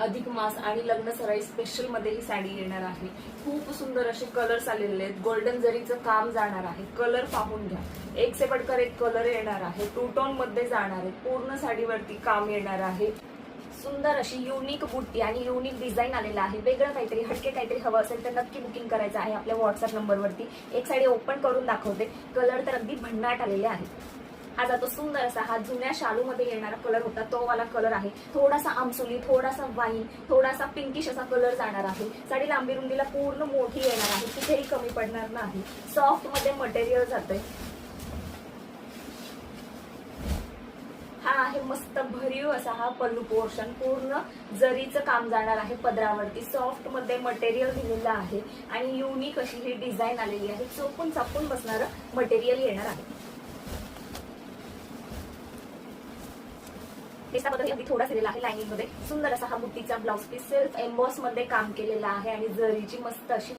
अधिक मास आणि लग्न सराई स्पेशल मध्ये ही साडी येणार आहे। खूप सुंदर असे कलर्स आलेले आहेत। गोल्डन जरीचं काम जाणार आहे। कलर पाहून घ्या, एक से बढ़कर एक कलर येणार आहे। टू टोन मध्ये जाणार आहे। पूर्ण साडीवरती काम येणार आहे। सुंदर अशी युनिक बुट्टी आणि युनिक डिझाइन आलेला आहे। वेगळं काहीतरी हटके काहीतरी हवं असेल तर नक्की बुकिंग करायचं आहे आपल्या व्हॉट्सअप नंबरवरती। एक साडी ओपन करून दाखवते। कलर तर अगदी भन्नाट आलेले आहेत। हा जातो सुंदर असा, हा जुन्या शालू मध्ये येणारा कलर होता तो वाला कलर आहे। थोडासा आमसुली, थोडासा वाईन, थोडासा पिंकिश असा कलर जाणार आहे। साडी लांबी रुंदीला पूर्ण मोठी येणार आहे, कुठेही कमी पडणार नाही। सॉफ्ट मध्ये मटेरियल जातंय। हा आहे मस्त भरीव असा हा पल्लू पोर्शन, पूर्ण जरीचं काम जाणार आहे पदरावरती। सॉफ्ट मध्ये मटेरियल दिलेलं आहे आणि युनिक अशी ही डिझाइन आलेली आहे। चोपून चापून बसणारं मटेरियल येणार आहे। टेस्टा बद्दल अगदी थोडा दिलेला आहे लाइनिंग मध्ये। सुंदर असा हा बुट्टीचा ब्लाउज पीस सेल्फ एम्बॉस मध्ये काम केलेला आहे आणि जरीची मस्त अशी